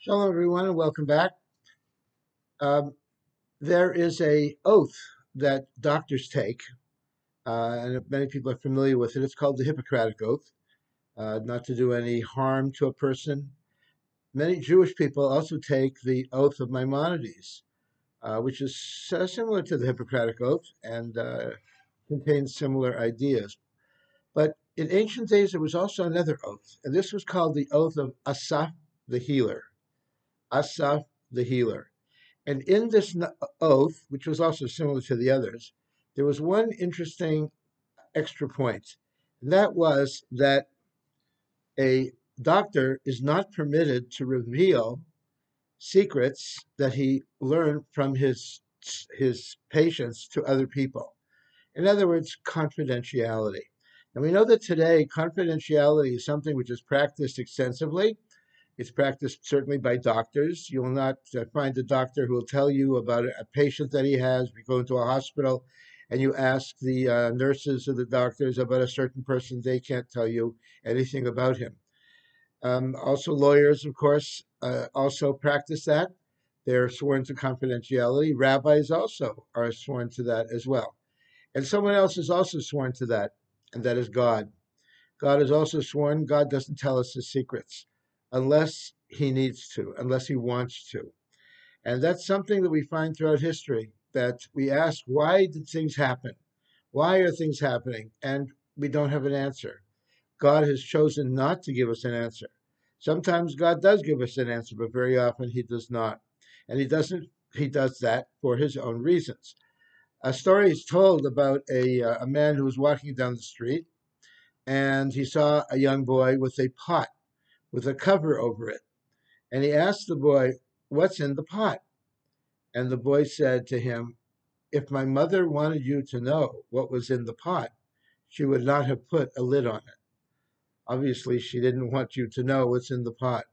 Shalom, everyone, and welcome back. Um, there is a oath that doctors take, and many people are familiar with it. It's called the Hippocratic Oath, not to do any harm to a person. Many Jewish people also take the oath of Maimonides, which is similar to the Hippocratic Oath and contains similar ideas. But in ancient days, there was also another oath, and this was called the oath of Asaph the Healer. Asaph the Healer. And in this oath, which was also similar to the others, there was one interesting extra point. And that was that a doctor is not permitted to reveal secrets that he learned from his patients to other people. In other words, confidentiality. And we know that today confidentiality is something which is practiced extensively. It's practiced certainly by doctors. You will not find a doctor who will tell you about a patient that he has. If you go into a hospital and you ask the nurses or the doctors about a certain person, they can't tell you anything about him. Also, lawyers, of course, also practice that. They're sworn to confidentiality. Rabbis also are sworn to that as well. And someone else is also sworn to that, and that is God. God is also sworn. God doesn't tell us his secrets unless he needs to, unless he wants to. And that's something that we find throughout history, that we ask, why did things happen? Why are things happening? And we don't have an answer. God has chosen not to give us an answer. Sometimes God does give us an answer, but very often he does not. And he does that for his own reasons. A story is told about a man who was walking down the street and he saw a young boy with a pot with a cover over it. And he asked the boy, "What's in the pot?" And the boy said to him, "If my mother wanted you to know what was in the pot, she would not have put a lid on it." Obviously, she didn't want you to know what's in the pot.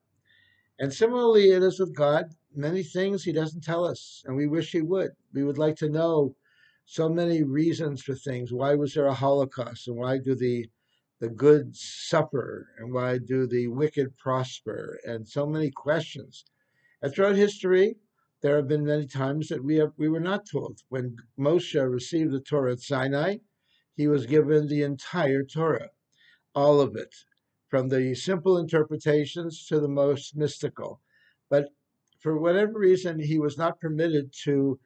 And similarly, it is with God. Many things he doesn't tell us, and we wish he would. We would like to know so many reasons for things. Why was there a Holocaust? And why do the good suffer? And why do the wicked prosper? And so many questions. And throughout history, there have been many times that we were not told. When Moshe received the Torah at Sinai, he was given the entire Torah, all of it, from the simple interpretations to the most mystical. But for whatever reason, he was not permitted to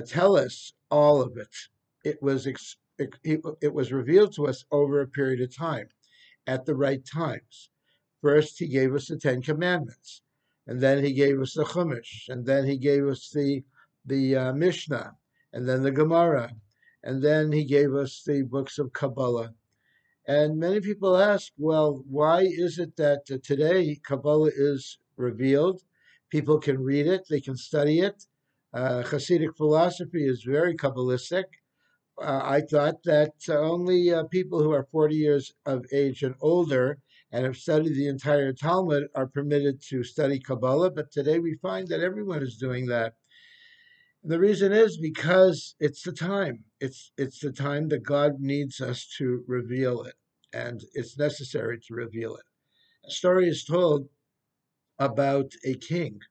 tell us all of it. It was revealed to us over a period of time at the right times. First, he gave us the Ten Commandments, and then he gave us the Chumash, and then he gave us the Mishnah, and then the Gemara, and then he gave us the books of Kabbalah. And many people ask, well, why is it that today Kabbalah is revealed? People can read it, they can study it. Hasidic philosophy is very Kabbalistic. I thought that only people who are 40 years of age and older and have studied the entire Talmud are permitted to study Kabbalah, but today we find that everyone is doing that. And the reason is because it's the time. It's the time that God needs us to reveal it, and it's necessary to reveal it. A story is told about a king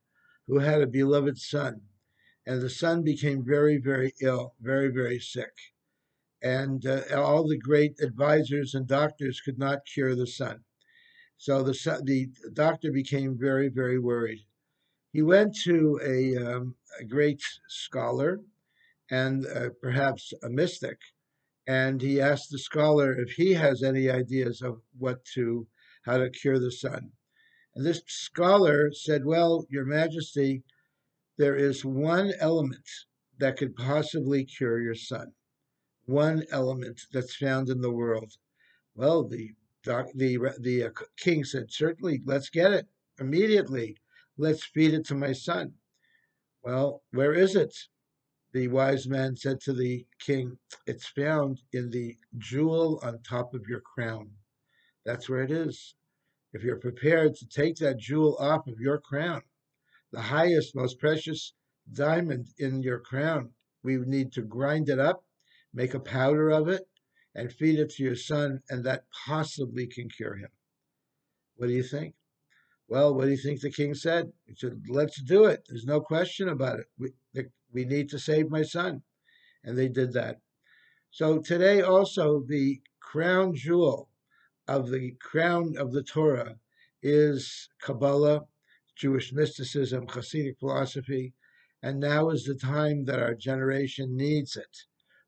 who had a beloved son, and the son became very, very ill, very, very sick. And all the great advisors and doctors could not cure the son. So the doctor became very, very worried. He went to a great scholar and perhaps a mystic, and he asked the scholar if he has any ideas of how to cure the son. And this scholar said, "Well, Your Majesty, there is one element that could possibly cure your son. One element that's found in the world." Well, the king said, "Certainly, let's get it immediately. Let's feed it to my son." Well, where is it? The wise man said to the king, "It's found in the jewel on top of your crown. That's where it is. If you're prepared to take that jewel off of your crown, the highest, most precious diamond in your crown, we would need to grind it up, make a powder of it, and feed it to your son, and that possibly can cure him." What do you think? Well, what do you think the king said? He said, let's do it. There's no question about it. We need to save my son. And they did that. So today also the crown jewel of the crown of the Torah is Kabbalah, Jewish mysticism, Hasidic philosophy, and now is the time that our generation needs it.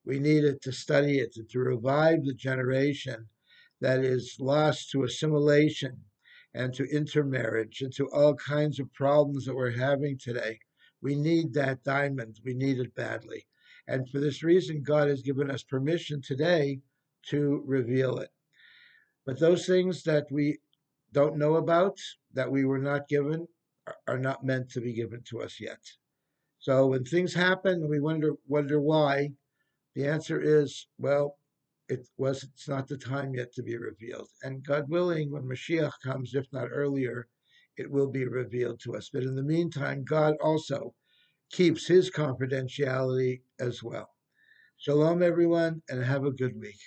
We need it to study it, to revive the generation that is lost to assimilation and to intermarriage and to all kinds of problems that we're having today. We need that diamond. We need it badly. And for this reason, God has given us permission today to reveal it. But those things that we don't know about, that we were not given, are not meant to be given to us yet. So when things happen and we wonder why, the answer is, well, it's not the time yet to be revealed. And God willing, when Mashiach comes, if not earlier, it will be revealed to us. But in the meantime, God also keeps his confidentiality as well. Shalom, everyone, and have a good week.